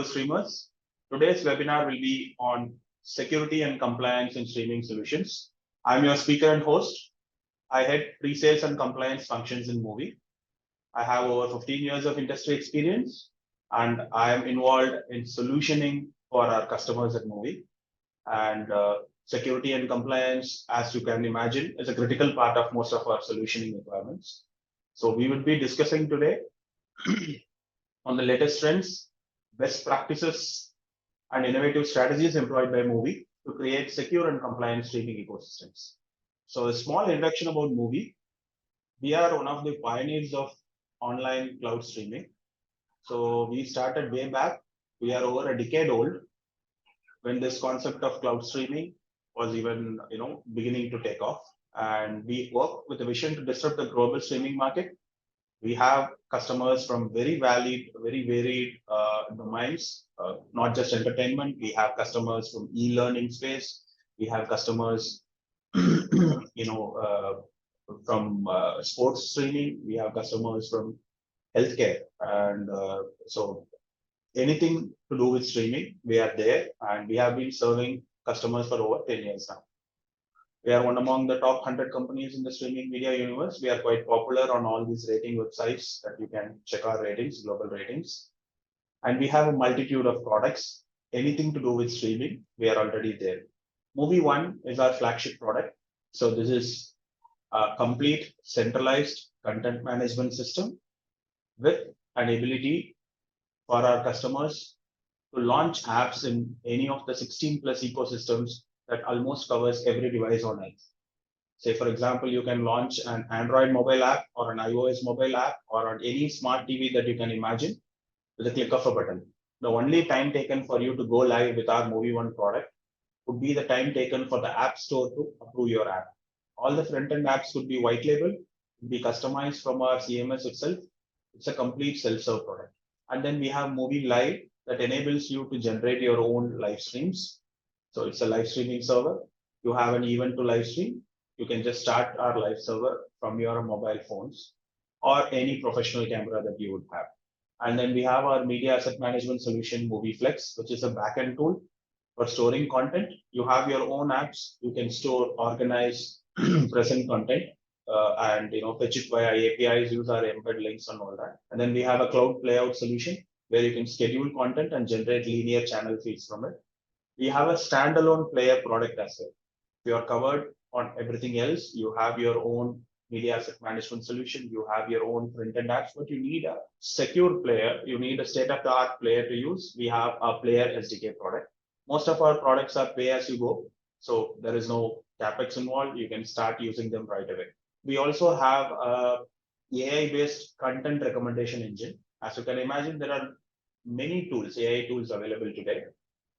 streamers. Today's webinar will be on security and compliance in streaming solutions. I'm your speaker and host. I head pre-sales and compliance functions in Muvi. I have over 15 years of industry experience, and I am involved in solutioning for our customers at Muvi. And security and compliance, as you can imagine, is a critical part of most of our solutioning requirements. So we will be discussing today on the latest trends, best practices, and innovative strategies employed by Muvi to create secure and compliant streaming ecosystems. So a small introduction about Muvi. We are one of the pioneers of online cloud streaming. So we started way back. We are over a decade old when this concept of cloud streaming was even beginning to take off. And we work with a vision to disrupt the global streaming market. We have customers from very varied domains, not just entertainment. We have customers from e-learning space. We have customers, from sports streaming. We have customers from healthcare, and so anything to do with streaming, we are there, and we have been serving customers for over 10 years now. We are one among the top 100 companies in the streaming media universe. We are quite popular on all these rating websites that you can check our ratings, global ratings. And we have a multitude of products. Anything to do with streaming, we are already there. Muvi One is our flagship product. So this is a complete centralized content management system with an ability for our customers to launch apps in any of the 16 plus ecosystems that almost covers every device on Earth. Say, for example, you can launch an Android mobile app or an iOS mobile app or on any smart TV that you can imagine with a click of a button. The only time taken for you to go live with our Muvi One product would be the time taken for the App Store to approve your app. All the front-end apps could be white label, be customized from our CMS itself. It's a complete self-serve product. And then we have Muvi Live that enables you to generate your own live streams. So it's a live streaming server. You have an event to live stream. You can just start our live server from your mobile phones or any professional camera that you would have. And then we have our media asset management solution, Muvi Flex, which is a backend tool for storing content. You have your own apps. You can store, organize, present content, and fetch it via APIs, use our embed links and all that. And then we have a cloud playout solution where you can schedule content and generate linear channel feeds from it. We have a standalone player product as well. If you are covered on everything else, you have your own media asset management solution, you have your own front-end apps, but you need a secure player, you need a state-of-the-art player to use. We have a player SDK product. Most of our products are pay as you go, so there is no CapEx involved. You can start using them right away. We also have a AI-based content recommendation engine. As you can imagine, there are many tools, AI tools available today.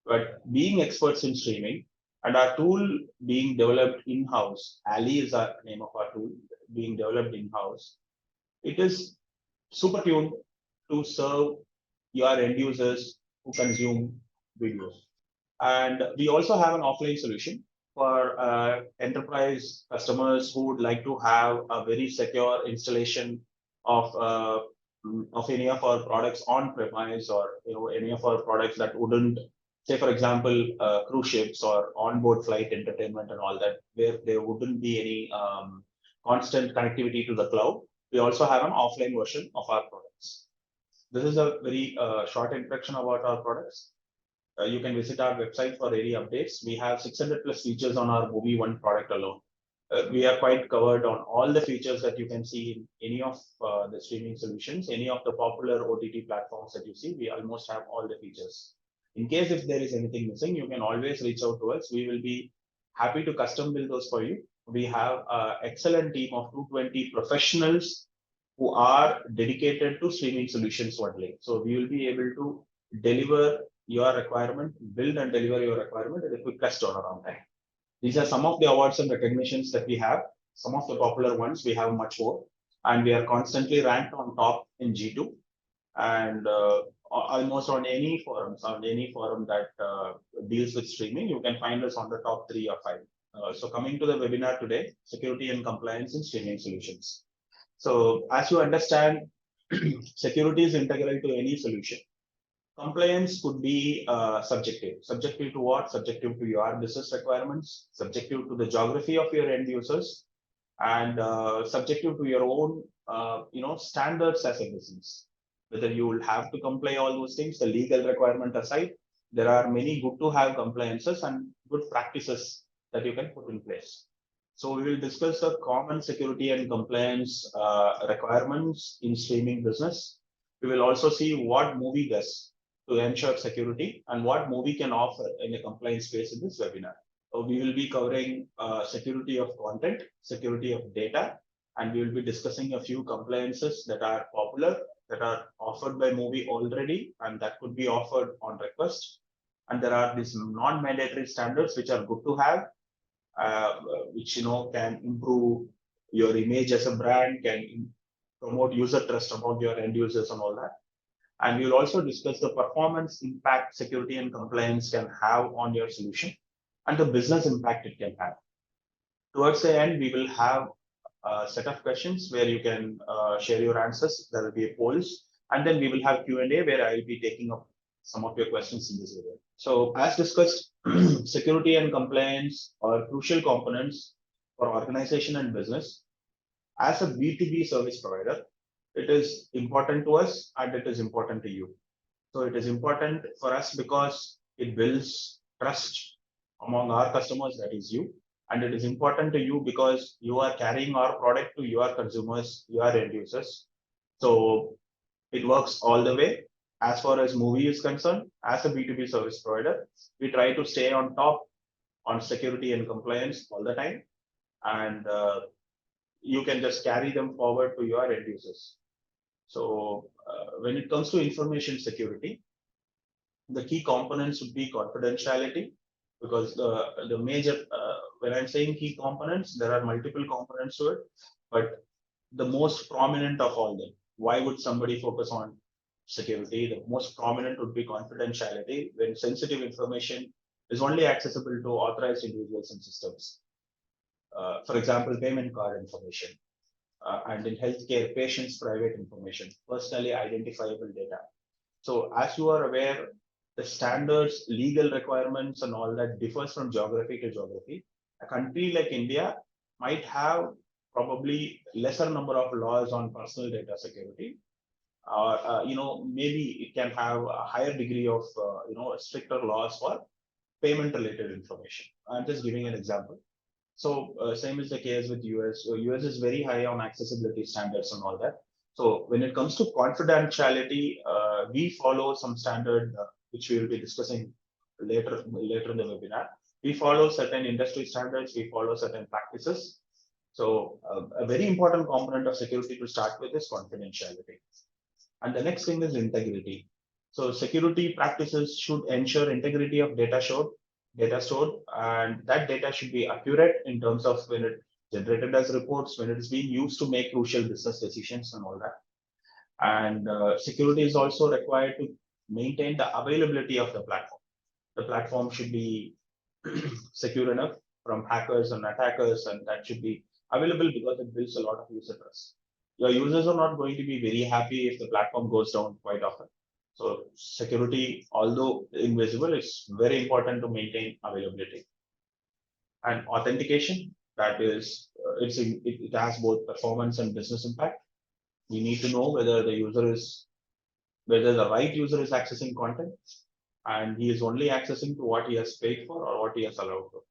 But being experts in streaming and our tool being developed in-house, Ali is the name of our tool, being developed in-house, it is super tuned to serve your end users who consume videos. And we also have an offline solution for enterprise customers who would like to have a very secure installation of any of our products on premise, or any of our products that wouldn't, say, for example, cruise ships or onboard flight entertainment and all that, where there wouldn't be any constant connectivity to the cloud. We also have an offline version of our products. This is a very short introduction about our products. You can visit our website for any updates. We have 600 plus features on our Muvi One product alone. We are quite covered on all the features that you can see in any of the streaming solutions, any of the popular OTT platforms that you see. We almost have all the features. In case if there is anything missing, you can always reach out to us. We will be happy to custom build those for you. We have an excellent team of 220 professionals who are dedicated to streaming solutions only. So we will be able to deliver your requirement, build and deliver your requirement at the quickest turnaround time. These are some of the awards and recognitions that we have. Some of the popular ones, we have much more. And we are constantly ranked on top in G2. And almost on any forum that deals with streaming, you can find us on the top 3 or 5. So coming to the webinar today, security and compliance in streaming solutions. So as you understand, security is integral to any solution. Compliance could be subjective. Subjective to what? Subjective to your business requirements, subjective to the geography of your end users, and subjective to your own, standards as a business. Whether you will have to comply all those things, the legal requirement aside, there are many good to have compliances and good practices that you can put in place. So we will discuss the common security and compliance requirements in streaming business. We will also see what Muvi does to ensure security and what Muvi can offer in a compliance space in this webinar. So we will be covering security of content, security of data, and we will be discussing a few compliances that are popular, that are offered by Muvi already, and that could be offered on request. And there are these non-mandatory standards which are good to have, which can improve your image as a brand, can promote user trust among your end users and all that. And we'll also discuss the performance impact security and compliance can have on your solution and the business impact it can have. Towards the end, we will have a set of questions where you can share your answers. There will be a polls, and then we will have Q&A where I will be taking up some of your questions in this area. So as discussed, security and compliance are crucial components for organization and business. As a B2B service provider, it is important to us and it is important to you. So it is important for us because it builds trust among our customers, that is you. And it is important to you because you are carrying our product to your consumers, your end users. So it works all the way. As far as Muvi is concerned, as a B2B service provider, we try to stay on top on security and compliance all the time. And you can just carry them forward to your end users. So when it comes to information security, the key components would be confidentiality, because the major, when I'm saying key components, there are multiple components to it, but the most prominent of all them, why would somebody focus on security? The most prominent would be confidentiality, when sensitive information is only accessible to authorized individuals and systems. For example, payment card information, and in healthcare, patients' private information, personally identifiable data. So as you are aware, the standards, legal requirements and all that differs from geography to geography. A country like India might have probably lesser number of laws on personal data security. Maybe it can have a higher degree of, stricter laws for payment related information. I'm just giving an example. So same is the case with US. So US is very high on accessibility standards and all that. So when it comes to confidentiality, we follow some standard which we will be discussing later in the webinar. We follow certain industry standards. We follow certain practices. So a very important component of security to start with is confidentiality. And the next thing is integrity. So security practices should ensure integrity of data stored, and that data should be accurate in terms of when it generated as reports, when it is being used to make crucial business decisions and all that. And security is also required to maintain the availability of the platform. The platform should be secure enough from hackers and attackers, and that should be available because it builds a lot of user trust. Your users are not going to be very happy if the platform goes down quite often. So security, although invisible, is very important to maintain availability. And authentication, that is, it has both performance and business impact. We need to know whether the right user is accessing content, and he is only accessing to what he has paid for or what he has allowed to.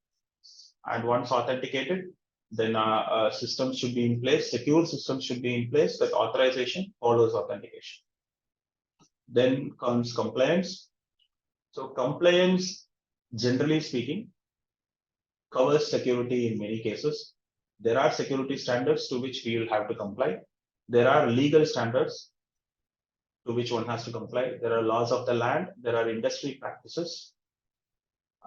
And once authenticated, then systems should be in place, secure systems should be in place, that authorization follows authentication. Then comes compliance. So compliance, generally speaking, covers security in many cases. There are security standards to which we will have to comply. There are legal standards to which one has to comply. There are laws of the land. There are industry practices.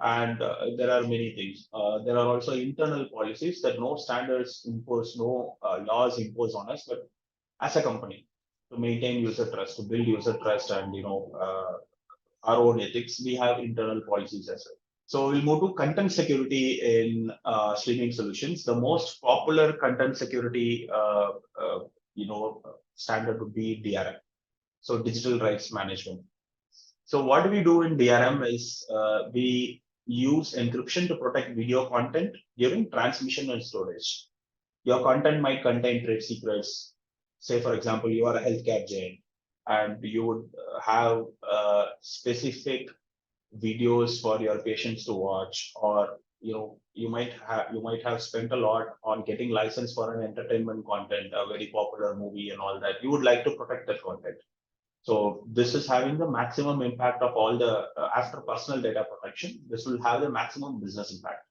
And there are many things. There are also internal policies that no standards impose, no laws impose on us, but as a company, to maintain user trust, to build user trust, and our own ethics, we have internal policies as well. So we'll move to content security in streaming solutions. The most popular content security standard would be DRM. So digital rights management. So what we do in DRM is we use encryption to protect video content during transmission and storage. Your content might contain trade secrets. Say, for example, you are a healthcare giant and you would have specific videos for your patients to watch, or you might have spent a lot on getting license for an entertainment content, a very popular movie and all that. You would like to protect that content. So this is having the maximum impact of all the after personal data protection. This will have the maximum business impact.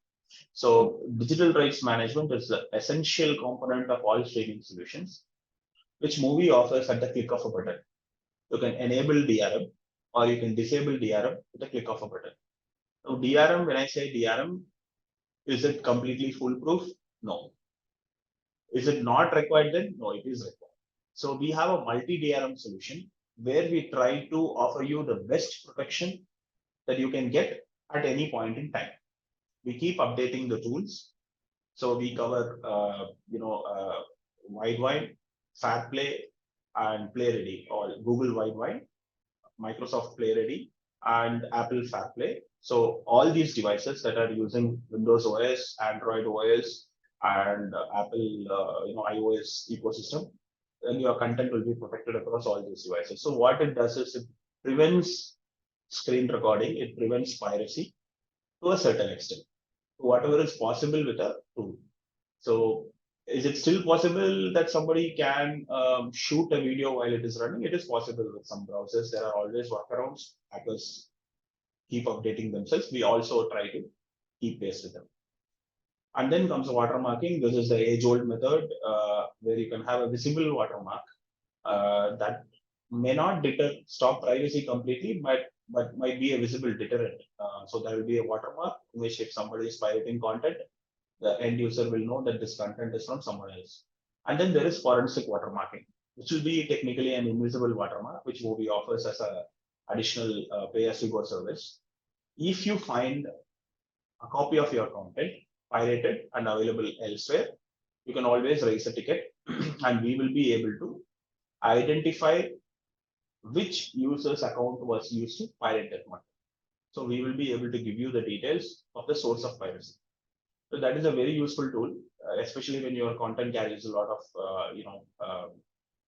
So digital rights management is the essential component of all streaming solutions, which Muvi offers at the click of a button. You can enable DRM or you can disable DRM with the click of a button. Now DRM, when I say DRM, is it completely foolproof? No. Is it not required then? No, it is required. So we have a multi-DRM solution where we try to offer you the best protection that you can get at any point in time. We keep updating the tools. So we cover, Widewine, Fair Play, and Play Ready, or Google Widewine, Microsoft Play Ready, and Apple Fair Play. So all these devices that are using Windows OS, Android OS, and Apple, iOS ecosystem, then your content will be protected across all these devices. So what it does is it prevents screen recording, it prevents piracy to a certain extent, whatever is possible with a tool. So is it still possible that somebody can shoot a video while it is running? It is possible with some browsers. There are always workarounds. Hackers keep updating themselves. We also try to keep pace with them. And then comes watermarking. This is the age-old method where you can have a visible watermark that may not stop privacy completely, but might be a visible deterrent. So there will be a watermark in which if somebody is pirating content, the end user will know that this content is from someone else. And then there is forensic watermarking, which will be technically an invisible watermark, which Muvi offers as a additional pay-as-you-go service. If you find a copy of your content pirated and available elsewhere, you can always raise a ticket and we will be able to identify which user's account was used to pirate that content. So we will be able to give you the details of the source of piracy. So that is a very useful tool, especially when your content carries a lot of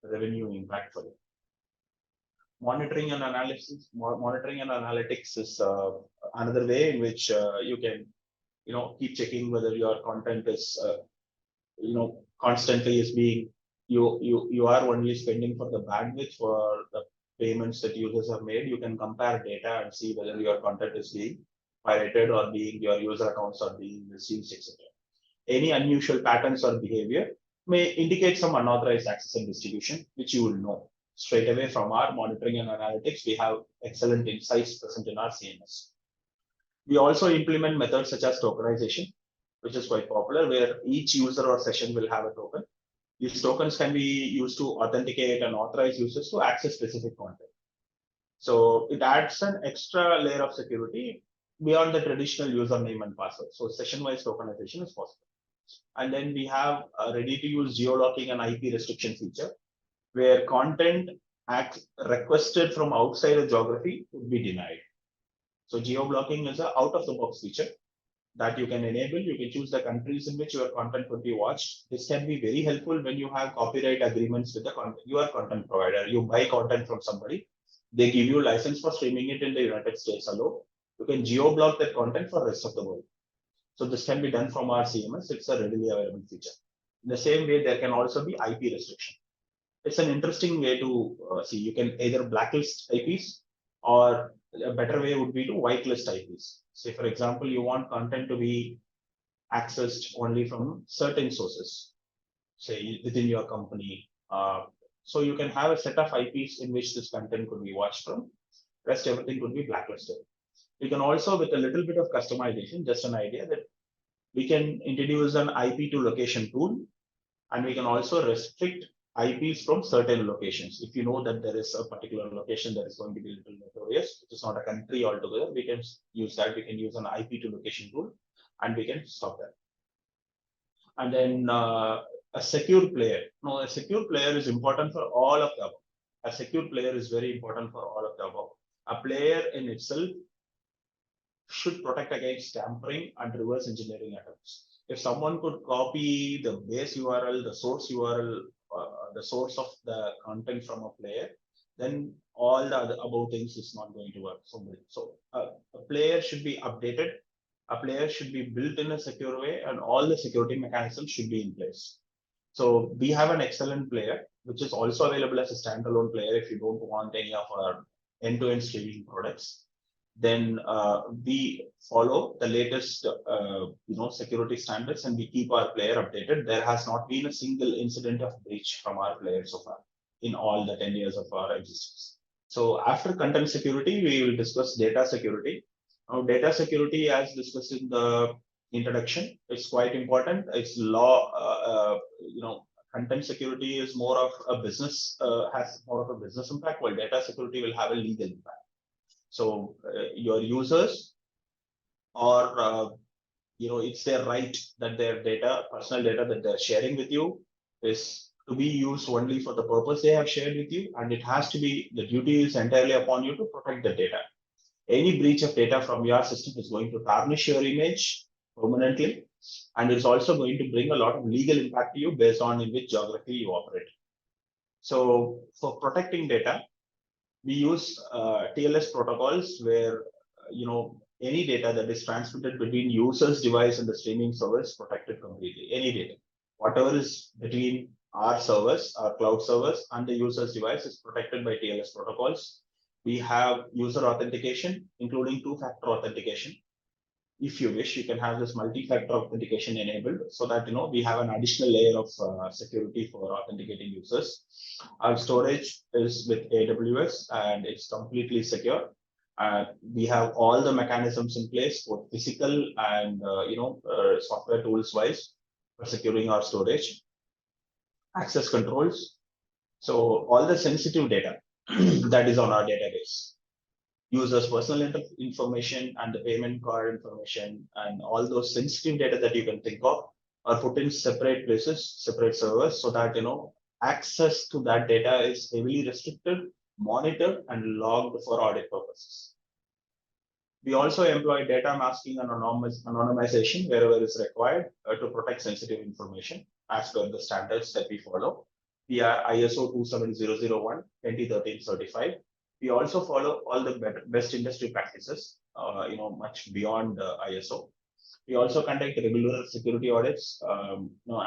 revenue impact for you. Monitoring and analytics is another way in which you can keep checking whether your content is constantly is being you are only spending for the bandwidth for the payments that users have made. You can compare data and see whether your content is being pirated or your user accounts are being misused, etc. Any unusual patterns or behavior may indicate some unauthorized access and distribution, which you will know straight away from our monitoring and analytics. We have excellent insights present in our CMS. We also implement methods such as tokenization, which is quite popular, where each user or session will have a token. These tokens can be used to authenticate and authorize users to access specific content. So it adds an extra layer of security beyond the traditional username and password. So session-wise tokenization is possible. And then we have a ready-to-use geolocking and IP restriction feature, where content requested from outside a geography would be denied. So geo-blocking is an out-of-the-box feature that you can enable. You can choose the countries in which your content could be watched. This can be very helpful when you have copyright agreements with your content provider. You buy content from somebody, they give you a license for streaming it in the United States alone. You can geo-block that content for the rest of the world. So this can be done from our CMS. It's a readily available feature. In the same way, there can also be IP restriction. It's an interesting way to see. You can either blacklist IPs, or a better way would be to whitelist IPs. Say, for example, you want content to be accessed only from certain sources, say within your company. So you can have a set of IPs in which this content could be watched from. Rest everything could be blacklisted. You can also, with a little bit of customization, just an idea that we can introduce an IP to location tool, and we can also restrict IPs from certain locations. If you know that there is a particular location that is going to be a little notorious, which is not a country altogether, we can use that. We can use an IP to location tool, and we can stop that. And then a secure player. Now, a secure player is important for all of the above. A secure player is very important for all of the above. a player in itself should protect against tampering and reverse engineering attempts. If someone could copy the base URL, the source URL, the source of the content from a player, then all the other above things is not going to work. So a player should be updated, a player should be built in a secure way, and all the security mechanisms should be in place. So we have an excellent player, which is also available as a standalone player if you don't want any of our end-to-end streaming products. Then we follow the latest security standards, and we keep our player updated. There has not been a single incident of breach from our player so far in all the 10 years of our existence. So after content security, we will discuss data security. Now, data security, as discussed in the introduction, is quite important. It's content security is more of a business, has more of a business impact, while data security will have a legal impact. So your users, or it's their right that their data, personal data that they're sharing with you, is to be used only for the purpose they have shared with you, and it has to be, the duty is entirely upon you to protect the data. Any breach of data from your system is going to tarnish your image permanently, and it's also going to bring a lot of legal impact to you based on in which geography you operate. So for protecting data, we use TLS protocols where any data that is transmitted between user's device and the streaming service protected completely. Any data, whatever is between our servers, our cloud servers, and the user's device is protected by TLS protocols. We have user authentication, including two-factor authentication. If you wish, you can have this multi-factor authentication enabled, so that we have an additional layer of security for authenticating users. Our storage is with AWS, and it's completely secure. We have all the mechanisms in place, both physical and software tools wise, for securing our storage. Access controls. So all the sensitive data that is on our database, users' personal information and the payment card information, and all those sensitive data that you can think of, are put in separate places, separate servers, so that access to that data is heavily restricted, monitored, and logged for audit purposes. We also employ data masking and anonymization wherever is required to protect sensitive information as per the standards that we follow. We are ISO 27001 2013 certified. We also follow all the best industry practices, much beyond ISO. We also conduct regular security audits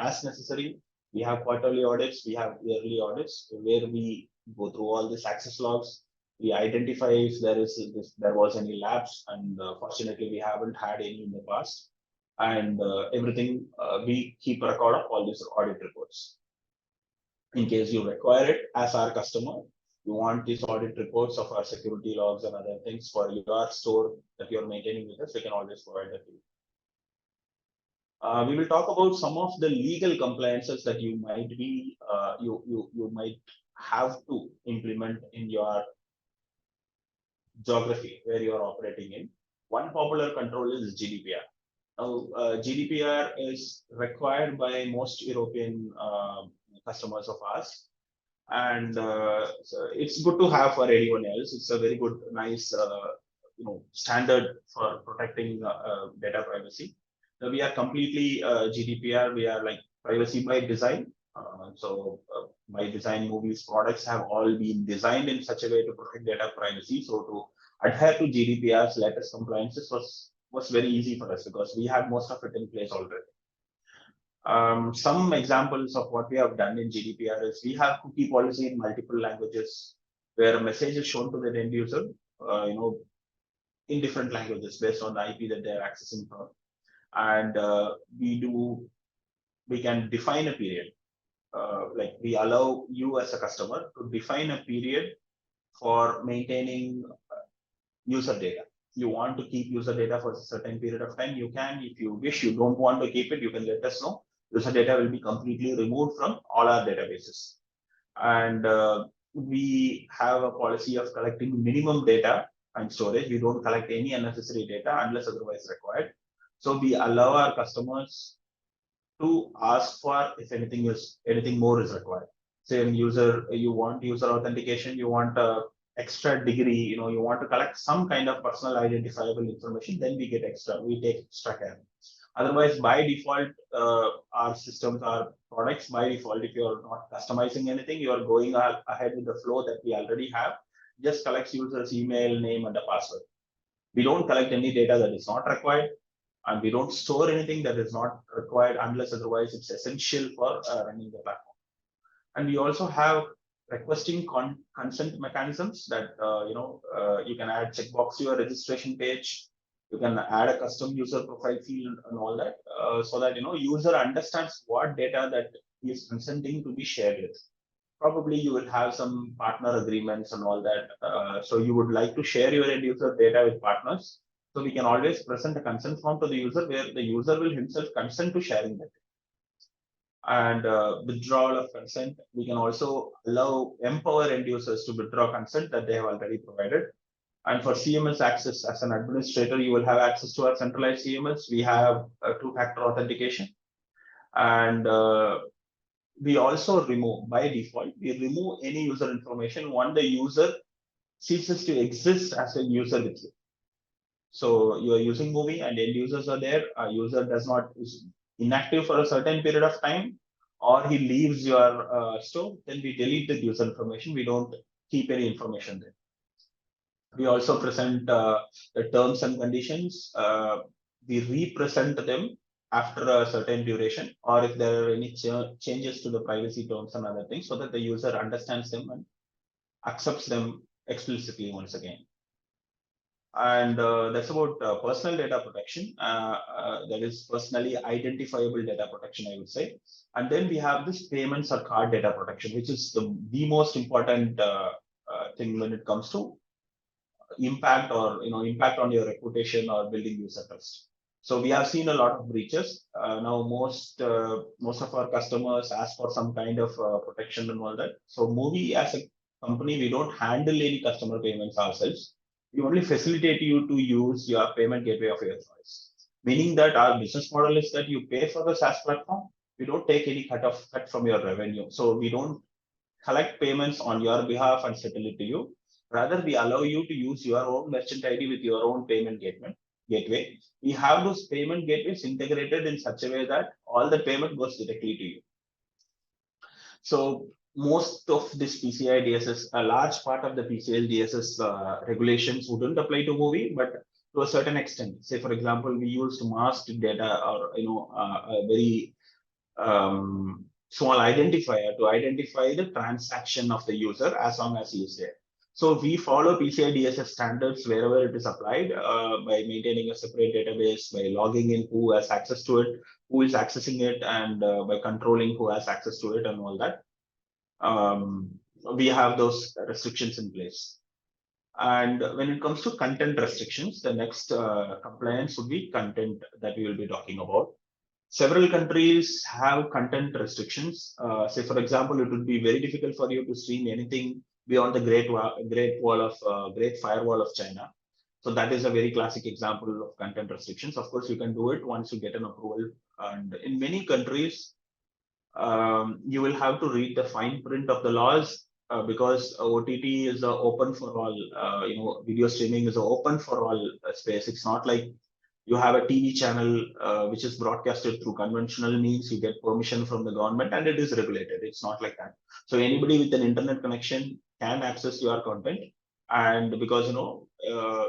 as necessary. We have quarterly audits, we have yearly audits, where we go through all these access logs. We identify if there was any lapse, and fortunately we haven't had any in the past. And everything, we keep a record of all these audit reports. In case you require it as our customer, you want these audit reports of our security logs and other things for your store that you're maintaining with us, we can always provide that to you. We will talk about some of the legal compliances that you might be, you might have to implement in your geography where you are operating in. One popular control is GDPR. Now, GDPR is required by most European customers of ours, and so it's good to have for anyone else. It's a very good, nice, standard for protecting data privacy. So we are completely GDPR. We are like privacy by design. By design, Muvi's products have all been designed in such a way to protect data privacy. So to adhere to GDPR's latest compliances was very easy for us, because we had most of it in place already. Some examples of what we have done in GDPR is we have cookie policy in multiple languages, where a message is shown to the end user, in different languages based on the IP that they are accessing from. And we can define a period, like we allow you as a customer to define a period for maintaining user data. You want to keep user data for a certain period of time, you can. If you wish, you don't want to keep it, you can let us know. User data will be completely removed from all our databases. And we have a policy of collecting minimum data and storage. We don't collect any unnecessary data unless otherwise required. So we allow our customers to ask for if anything more is required. Say, you want user authentication, you want extra degree, you want to collect some kind of personal identifiable information, then we take extra care. Otherwise, by default, our systems, our products, by default, if you are not customizing anything, you are going ahead with the flow that we already have, just collects users' email, name, and a password. We don't collect any data that is not required, and we don't store anything that is not required unless otherwise it's essential for running the platform. And we also have requesting consent mechanisms that you can add checkbox to your registration page. You can add a custom user profile field and all that, so that user understands what data that he is consenting to be shared with. Probably you will have some partner agreements and all that. So you would like to share your end user data with partners. So we can always present a consent form to the user where the user will himself consent to sharing that. And withdrawal of consent, we can also empower end users to withdraw consent that they have already provided. And for CMS access, as an administrator, you will have access to our centralized CMS. We have two-factor authentication. And we also remove, by default, we remove any user information when the user ceases to exist as a user with you. So you are using Muvi and end users are there. A user is inactive for a certain period of time, or he leaves your store, then we delete the user information. We don't keep any information there. We also present the terms and conditions. We represent them after a certain duration, or if there are any changes to the privacy terms and other things, so that the user understands them and accepts them explicitly once again. And that's about personal data protection. That is personally identifiable data protection, I would say. And then we have this payments or card data protection, which is the most important thing when it comes to impact on your reputation or building user trust. So we have seen a lot of breaches. Now most of our customers ask for some kind of protection and all that. So Muvi as a company, we don't handle any customer payments ourselves. We only facilitate you to use your payment gateway of your choice. Meaning that our business model is that you pay for the SaaS platform. We don't take any cut from your revenue. So we don't collect payments on your behalf and settle it to you. Rather, we allow you to use your own merchant ID with your own payment gateway. We have those payment gateways integrated in such a way that all the payment goes directly to you. So most of this PCI DSS, a large part of the PCI DSS regulations wouldn't apply to Muvi, but to a certain extent. Say, for example, we used masked data or a very small identifier to identify the transaction of the user as long as he is there. So we follow PCI DSS standards wherever it is applied by maintaining a separate database, by logging in who has access to it, who is accessing it, and by controlling who has access to it and all that. We have those restrictions in place. And when it comes to content restrictions, the next compliance would be content that we will be talking about. Several countries have content restrictions. Say, for example, it would be very difficult for you to stream anything beyond the Great Firewall of China. So that is a very classic example of content restrictions. Of course, you can do it once you get an approval. And in many countries, you will have to read the fine print of the laws because OTT is open for all. Video streaming is open for all space. It's not like you have a TV channel which is broadcasted through conventional means, you get permission from the government and it is regulated. It's not like that. So anybody with an internet connection can access your content. And because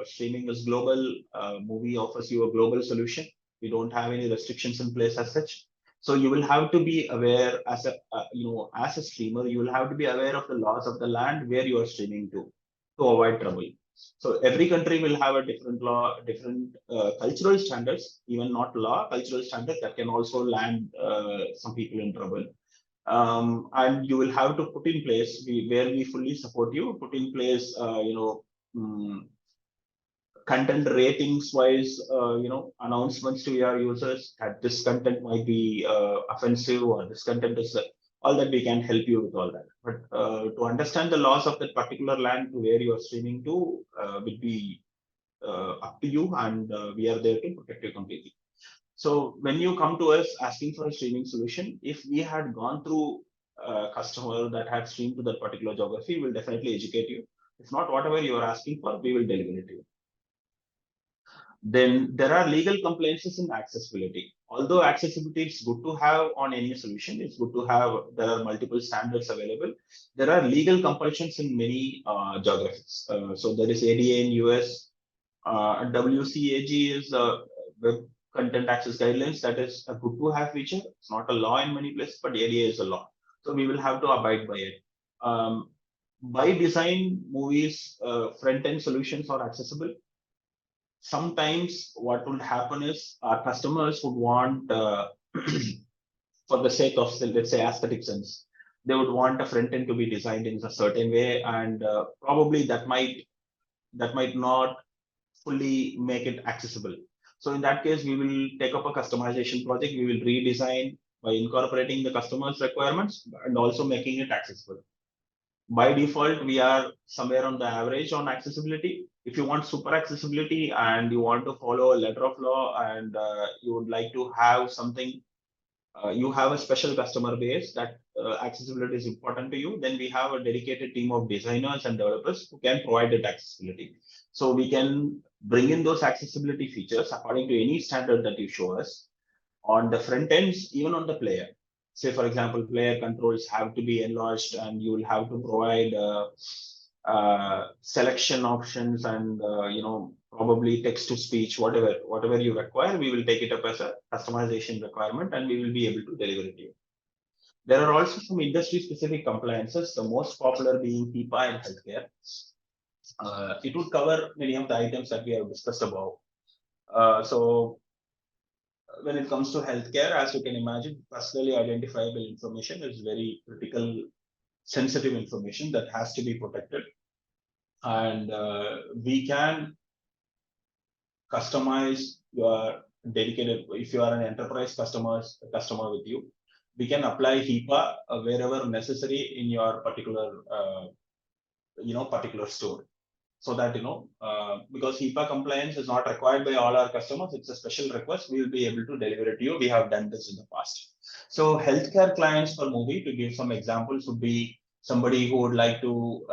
streaming is global, Muvi offers you a global solution. We don't have any restrictions in place as such. So you will have to be aware as a streamer, you will have to be aware of the laws of the land where you are streaming to avoid trouble. So every country will have a different law, different cultural standards, even not law, cultural standards that can also land some people in trouble. And you will have to put in place, where we fully support you, put in place, content ratings wise, announcements to your users that this content might be offensive or this content is all that. We can help you with all that. But to understand the laws of that particular land to where you are streaming to will be up to you, and we are there to protect you completely. So when you come to us asking for a streaming solution, if we had gone through a customer that had streamed to that particular geography, we'll definitely educate you. If not, whatever you are asking for, we will deliver it to you. Then there are legal compliances in accessibility. Although accessibility is good to have on any solution, it's good to have, there are multiple standards available. There are legal compulsions in many geographies. So there is ADA in US, WCAG is Web Content Access Guidelines. That is a good to have feature. It's not a law in many places, but ADA is a law. So we will have to abide by it. By design, movies, front-end solutions are accessible. Sometimes what would happen is our customers would want, for the sake of, let's say, aesthetic sense, they would want a front end to be designed in a certain way, and probably that might not fully make it accessible. So in that case, we will take up a customization project. We will redesign by incorporating the customer's requirements and also making it accessible. By default, we are somewhere on the average on accessibility. If you want super accessibility and you want to follow a letter of law, and you would like to have something, you have a special customer base that accessibility is important to you, then we have a dedicated team of designers and developers who can provide that accessibility. So we can bring in those accessibility features according to any standard that you show us on the front ends, even on the player. Say, for example, player controls have to be enlarged, and you will have to provide selection options and probably text to speech, whatever you require. We will take it up as a customization requirement, and we will be able to deliver it to you. There are also some industry specific compliances, the most popular being HIPAA and healthcare. It would cover many of the items that we have discussed above. So when it comes to healthcare, as you can imagine, personally identifiable information is very critical, sensitive information that has to be protected. And we can customize your dedicated, if you are an enterprise customer with you, we can apply HIPAA wherever necessary in your particular, particular store. So that, because HIPAA compliance is not required by all our customers, it's a special request, we will be able to deliver it to you. We have done this in the past. So healthcare clients for Muvi, to give some examples, would be somebody who would like to,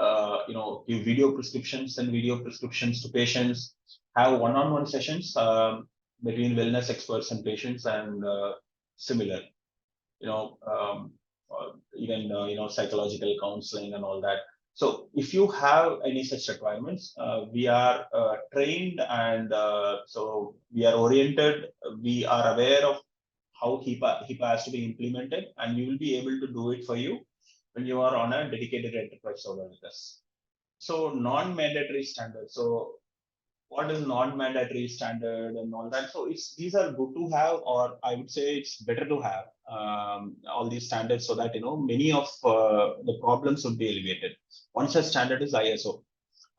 give video prescriptions to patients, have one-on-one sessions between wellness experts and patients, and similar, even psychological counseling and all that. So if you have any such requirements, we are trained, and so we are oriented. We are aware of how HIPAA has to be implemented, and we will be able to do it for you when you are on a dedicated enterprise server with us. So non-mandatory standards. So what is non-mandatory standard and all that? So these are good to have, or I would say it's better to have all these standards, so that many of the problems would be alleviated. One such standard is ISO.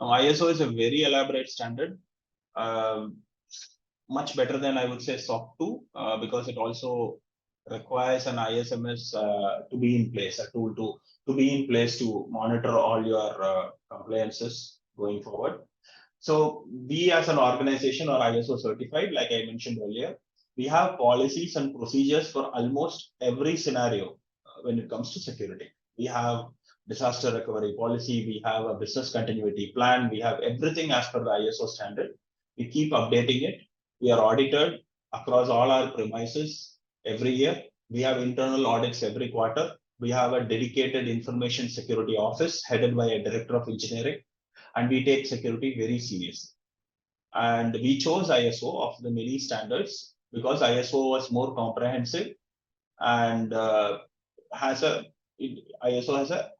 Now, ISO is a very elaborate standard, much better than, I would say, SOC 2, because it also requires an ISMS to be in place, a tool to be in place to monitor all your compliances going forward. So we as an organization are ISO certified, like I mentioned earlier. We have policies and procedures for almost every scenario when it comes to security. We have disaster recovery policy, we have a business continuity plan, we have everything as per the ISO standard. We keep updating it. We are audited across all our premises every year. We have internal audits every quarter. We have a dedicated information security office headed by a director of engineering, and we take security very seriously. And we chose ISO of the many standards because ISO was more comprehensive, and ISO has an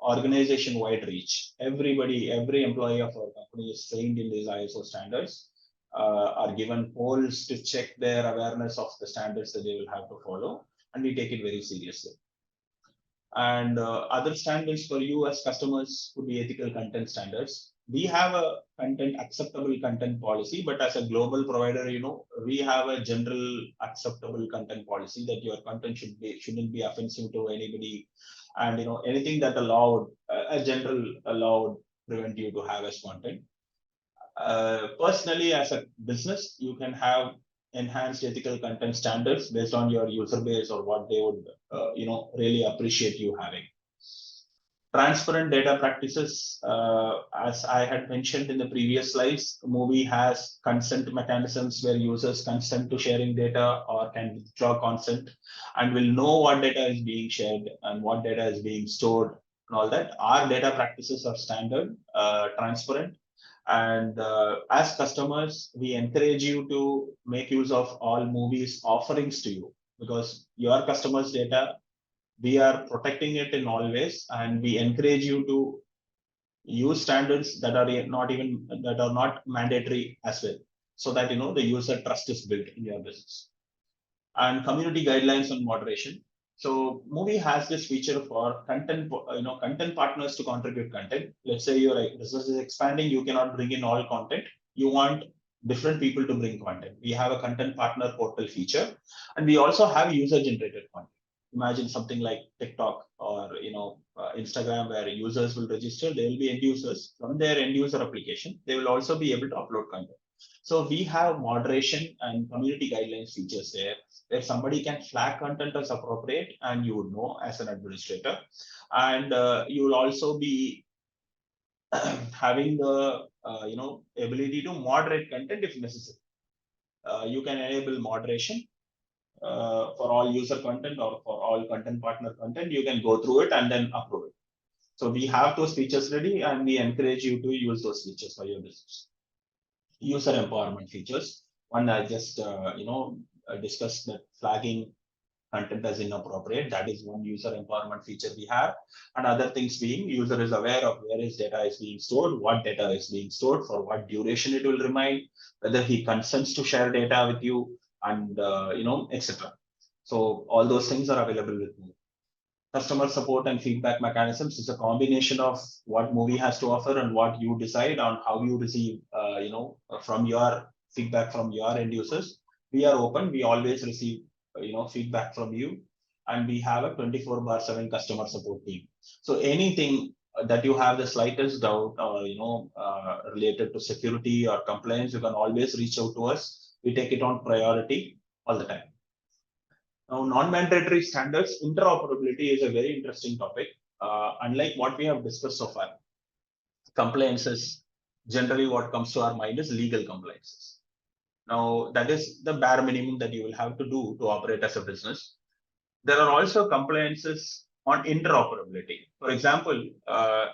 organization-wide reach. Every employee of our company is trained in these ISO standards, are given polls to check their awareness of the standards that they will have to follow, and we take it very seriously. And other standards for you as customers could be ethical content standards. We have a acceptable content policy, but as a global provider, we have a general acceptable content policy that your content shouldn't be offensive to anybody, and anything that a general allowed prevent you to have as content. Personally, as a business, you can have enhanced ethical content standards based on your user base or what they would really appreciate you having. Transparent data practices, as I had mentioned in the previous slides, Muvi has consent mechanisms where users consent to sharing data or can withdraw consent and will know what data is being shared and what data is being stored and all that. Our data practices are standard, transparent, and as customers, we encourage you to make use of all Muvi's offerings to you, because your customers' data, we are protecting it in all ways, and we encourage you to use standards that are not mandatory as well, so that the user trust is built in your business. And community guidelines on moderation. So Muvi has this feature for content partners to contribute content. Let's say your business is expanding, you cannot bring in all content, you want different people to bring content. We have a content partner portal feature, and we also have user generated content. Imagine something like TikTok or Instagram, where users will register, they will be end users from their end user application, they will also be able to upload content. So we have moderation and community guidelines features there, where somebody can flag content as appropriate, and you would know as an administrator, and you will also be having the ability to moderate content if necessary. You can enable moderation for all user content or for all content partner content. You can go through it and then approve it. So we have those features ready, and we encourage you to use those features for your business. User empowerment features. One, I just discussed that flagging content as inappropriate. That is one user empowerment feature we have. And other things being, user is aware of where his data is being stored, what data is being stored, for what duration it will remain, whether he consents to share data with you, and etc. So all those things are available with Muvi. Customer support and feedback mechanisms is a combination of what Muvi has to offer and what you decide on how you receive from your feedback from your end users. We are open, we always receive feedback from you, and we have a 24/7 customer support team. So anything that you have the slightest doubt or related to security or compliance, you can always reach out to us. We take it on priority all the time. Now, non-mandatory standards, interoperability is a very interesting topic. Unlike what we have discussed so far, compliances, generally what comes to our mind is legal compliances. Now, that is the bare minimum that you will have to do to operate as a business. There are also compliances on interoperability. For example,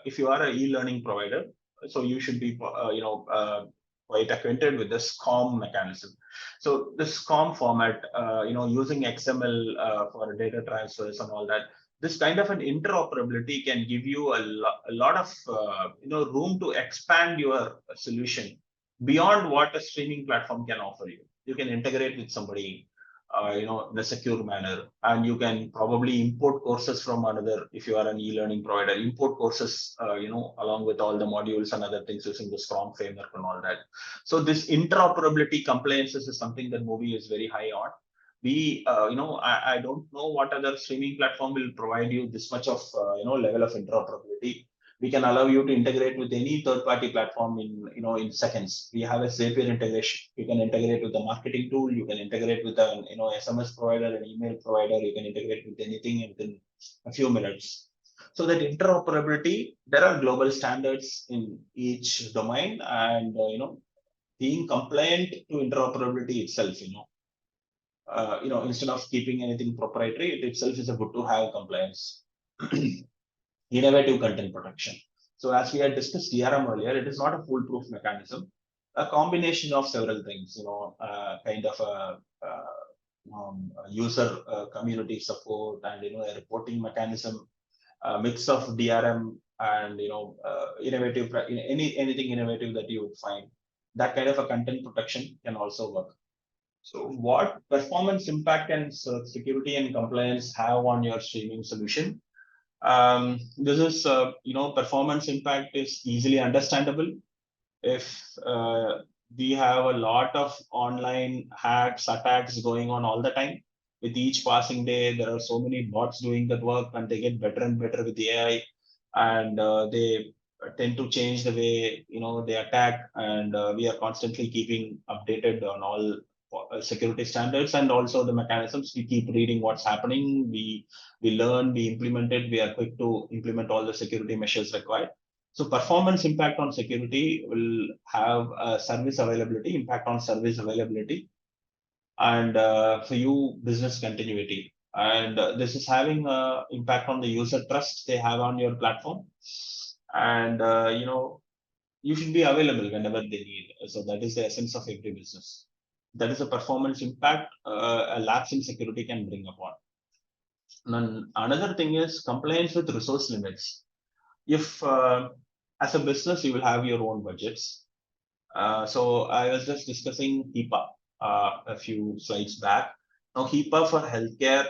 if you are an e-learning provider, so you should be quite acquainted with the SCORM mechanism. So the SCORM format, using XML for data transfers and all that, this kind of an interoperability can give you a lot of room to expand your solution beyond what a streaming platform can offer you. You can integrate with somebody in a secure manner, and you can probably import courses from another. If you are an e-learning provider, import courses along with all the modules and other things using the SCORM framework and all that. So this interoperability compliances is something that Muvi is very high on. We I don't know what other streaming platform will provide you this much of level of interoperability. We can allow you to integrate with any third-party platform in seconds. We have a Zapier integration. You can integrate with a marketing tool. You can integrate with an SMS provider, an email provider. You can integrate with anything within a few minutes. So that interoperability, there are global standards in each domain, and being compliant to interoperability itself, instead of keeping anything proprietary, it itself is a good to have compliance. Innovative content protection. So as we had discussed DRM earlier, it is not a foolproof mechanism. A combination of several things, kind of a user community support, and a reporting mechanism, a mix of DRM and innovative, anything innovative that you would find. That kind of a content protection can also work. So what performance impact can security and compliance have on your streaming solution? This is performance impact is easily understandable. If we have a lot of online hacks, attacks going on all the time, with each passing day there are so many bots doing that work, and they get better and better with the AI, and they tend to change the way they attack, and we are constantly keeping updated on all security standards and also the mechanisms. We keep reading what's happening. We learn, we implement it. We are quick to implement all the security measures required. So performance impact on security will have a service availability, impact on service availability, and for you, business continuity. And this is having an impact on the user trust they have on your platform. And you should be available whenever they need. So that is the essence of every business. That is a performance impact a lapse in security can bring upon. And another thing is compliance with resource limits. If as a business you will have your own budgets. So I was just discussing HIPAA a few slides back. Now HIPAA for healthcare.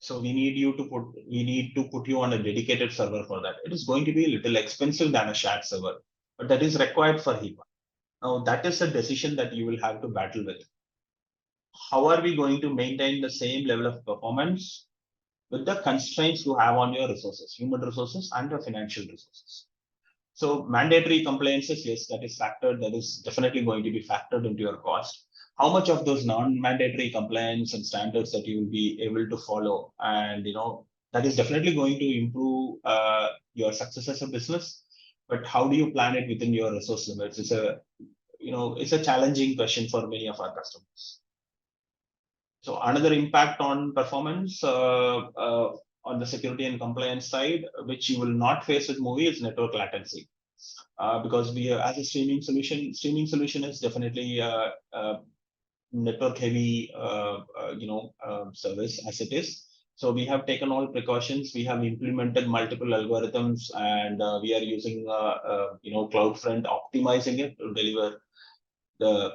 So we need to put you on a dedicated server for that. It is going to be a little expensive than a shared server, but that is required for HIPAA. Now that is a decision that you will have to battle with. How are we going to maintain the same level of performance with the constraints you have on your resources, human resources and your financial resources? So mandatory compliances, yes, that is factored. That is definitely going to be factored into your cost. How much of those non-mandatory compliance and standards that you will be able to follow, and that is definitely going to improve your success as a business. But how do you plan it within your resource limits? It's a challenging question for many of our customers. So another impact on performance on the security and compliance side, which you will not face with Muvi, is network latency. Because we as a streaming solution is definitely network heavy service as it is. So we have taken all precautions. We have implemented multiple algorithms, and we are using CloudFront, optimizing it to deliver the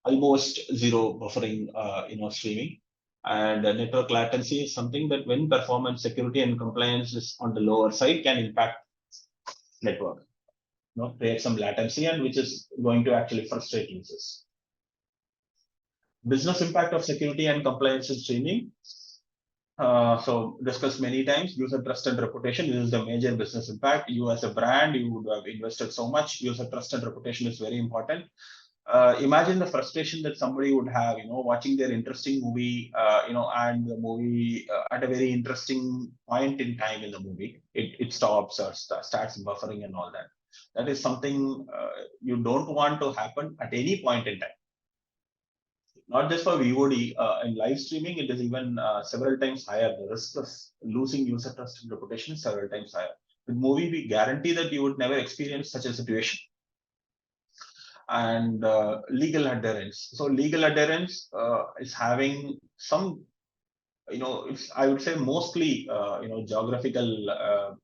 almost zero buffering streaming. And network latency is something that when performance, security and compliance is on the lower side can impact network, create some latency, and which is going to actually frustrate users. Business impact of security and compliance in streaming. So discussed many times, user trust and reputation. This is the major business impact. You as a brand, you would have invested so much. User trust and reputation is very important. Imagine the frustration that somebody would have, watching their interesting movie, and the movie at a very interesting point in time in the movie, it stops or starts buffering and all that. That is something you don't want to happen at any point in time. Not just for VOD, in live streaming, it is even several times higher. The risk of losing user trust and reputation is several times higher. With Muvi, we guarantee that you would never experience such a situation. And legal adherence. So legal adherence is having some, I would say mostly, geographical,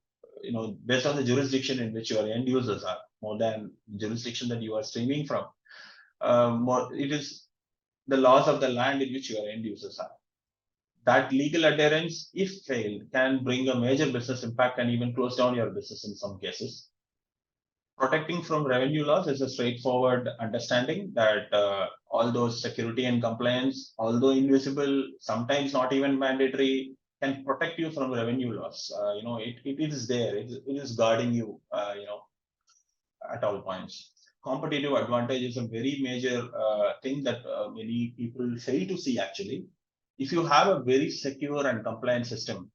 based on the jurisdiction in which your end users are, more than jurisdiction that you are streaming from. It is the laws of the land in which your end users are. That legal adherence, if failed, can bring a major business impact and even close down your business in some cases. Protecting from revenue loss is a straightforward understanding that all those security and compliance, although invisible, sometimes not even mandatory, can protect you from revenue loss. It is there. It is guarding you, at all points. Competitive advantage is a very major thing that many people fail to see actually. If you have a very secure and compliant system,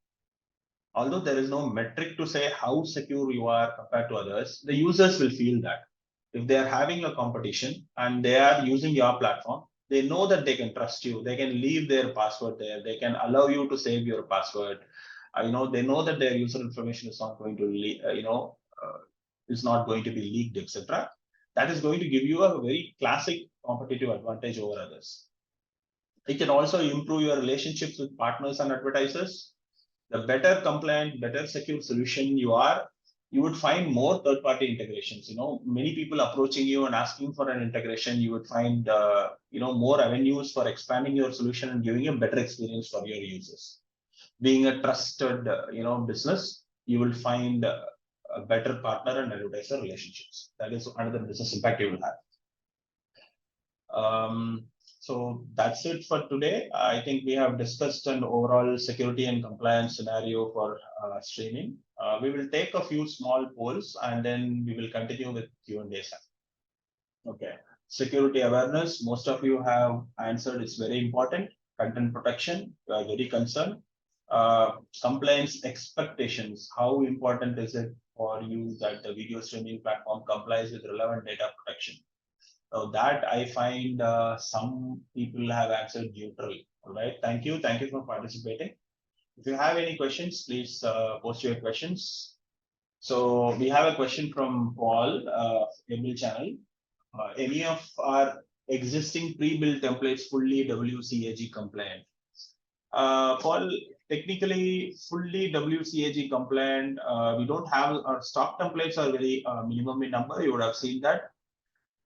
although there is no metric to say how secure you are compared to others, the users will feel that. If they are having a competition and they are using your platform, they know that they can trust you. They can leave their password there. They can allow you to save your password. They know that their user information is not going to, is not going to be leaked, etc. That is going to give you a very classic competitive advantage over others. It can also improve your relationships with partners and advertisers. The better compliant, better secure solution you are, you would find more third-party integrations. Many people approaching you and asking for an integration. You would find, more avenues for expanding your solution and giving a better experience for your users. Being a trusted, business, you will find a better partner and advertiser relationships. That is another business impact you will have. So that's it for today. I think we have discussed an overall security and compliance scenario for streaming. We will take a few small polls and then we will continue with Q&A. Okay. Security awareness, most of you have answered, it's very important. Content protection, you are very concerned. Compliance expectations, how important is it for you that the video streaming platform complies with relevant data protection? So that I find some people have answered neutral. All right, thank you for participating. If you have any questions, please post your questions. So we have a question from Paul, Email channel. Any of our existing pre-built templates fully WCAG compliant? Paul, technically fully WCAG compliant, we don't have, our stock templates are very minimum in number, you would have seen that.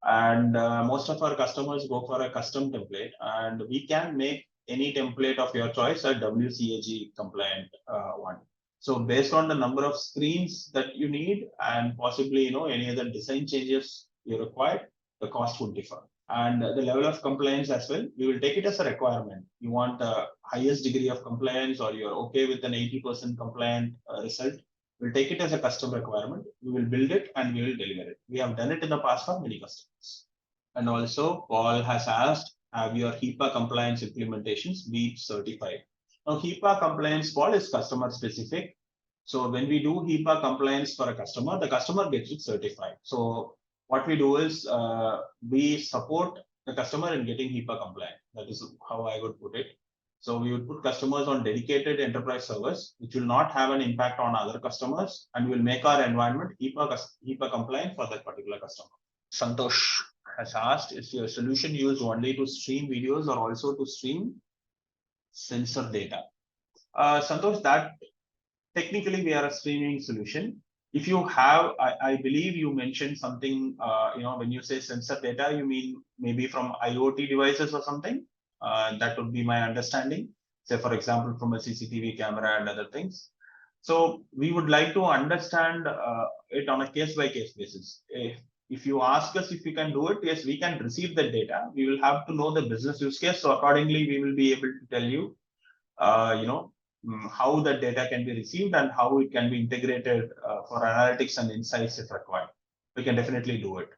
And most of our customers go for a custom template, and we can make any template of your choice a WCAG compliant one. So based on the number of screens that you need and possibly any other design changes you require, the cost would differ. And the level of compliance as well, we will take it as a requirement. You want the highest degree of compliance, or you're okay with an 80% compliant result, we'll take it as a custom requirement. We will build it and we will deliver it. We have done it in the past for many customers. And also, Paul has asked, have your HIPAA compliance implementations be certified? Now, HIPAA compliance, Paul, is customer specific. So when we do HIPAA compliance for a customer, the customer gets it certified. So what we do is we support the customer in getting HIPAA compliant. That is how I would put it. So we would put customers on dedicated enterprise servers, which will not have an impact on other customers, and will make our environment HIPAA compliant for that particular customer. Santosh has asked, is your solution used only to stream videos or also to stream sensor data? Santosh, that technically we are a streaming solution. If you have, I believe you mentioned something, when you say sensor data, you mean maybe from IoT devices or something? That would be my understanding. Say, for example, from a CCTV camera and other things. So we would like to understand it on a case-by-case basis. If you ask us if we can do it, yes, we can receive the data. We will have to know the business use case. So accordingly, we will be able to tell you, how the data can be received and how it can be integrated for analytics and insights if required. We can definitely do it.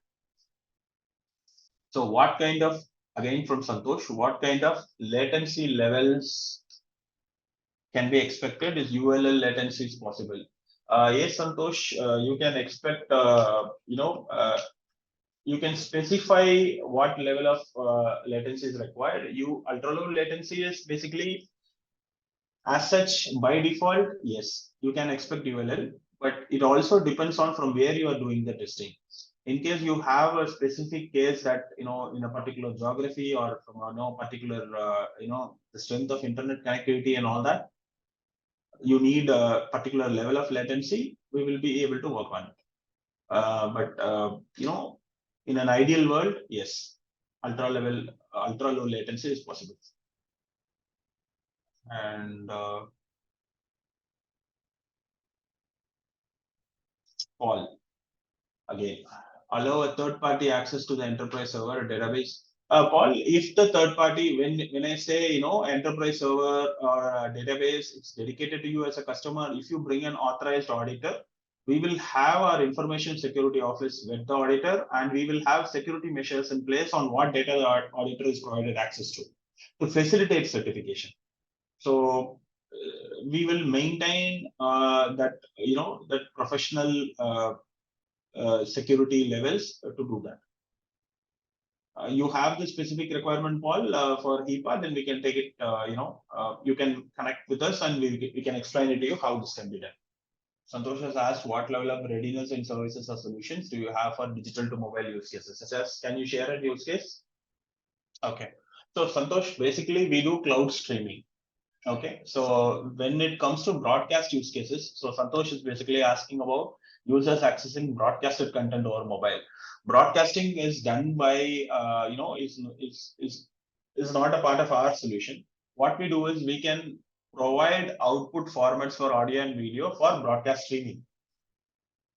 So what kind of, again from Santosh, what kind of latency levels can be expected? Is ULL latency is possible? Yes, Santosh, you can expect, you can specify what level of latency is required. Ultra low latency is basically, as such, by default, yes, you can expect ULL, but it also depends on from where you are doing the testing. In case you have a specific case that, in a particular geography or from no particular, the strength of internet connectivity and all that, you need a particular level of latency, we will be able to work on it. But, in an ideal world, yes, ultra low latency is possible. And Paul, again, allow a third-party access to the enterprise server database. Paul, if the third party, when I say enterprise server or database, it's dedicated to you as a customer. If you bring an authorized auditor, we will have our information security office vet the auditor, and we will have security measures in place on what data the auditor is provided access to facilitate certification. So we will maintain that that professional security levels to do that. You have the specific requirement, Paul, for HIPAA, then we can take it. You can connect with us and we can explain it to you how this can be done. Santosh has asked, what level of readiness in services or solutions do you have for digital to mobile use cases? Such as, can you share a use case? Okay. So Santosh, basically we do cloud streaming. Okay. So when it comes to broadcast use cases, so Santosh is basically asking about users accessing broadcasted content over mobile. Broadcasting is done by, is not a part of our solution. What we do is we can provide output formats for audio and video for broadcast streaming.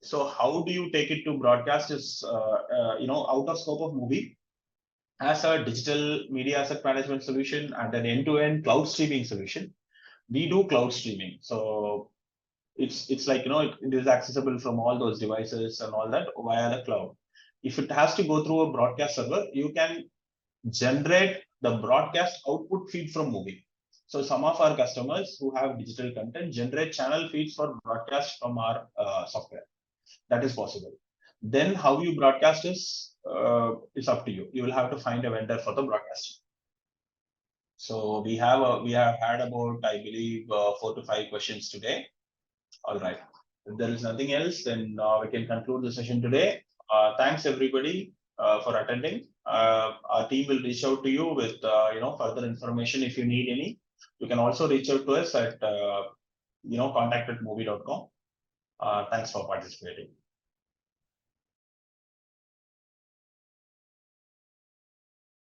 So how do you take it to broadcast is, out of scope of Muvi as a digital media asset management solution and an end-to-end cloud streaming solution. We do cloud streaming. So it's like, it is accessible from all those devices and all that via the cloud. if it has to go through a broadcast server, you can generate the broadcast output feed from Muvi. So some of our customers who have digital content generate channel feeds for broadcast from our software. That is possible. Then how you broadcast is up to you. You will have to find a vendor for the broadcasting. So we have had about, I believe, 4 to 5 questions today. All right. If there is nothing else, then we can conclude the session today. Thanks everybody for attending. Our team will reach out to you with further information if you need any. You can also reach out to us at contact@muvi.com. Thanks for participating.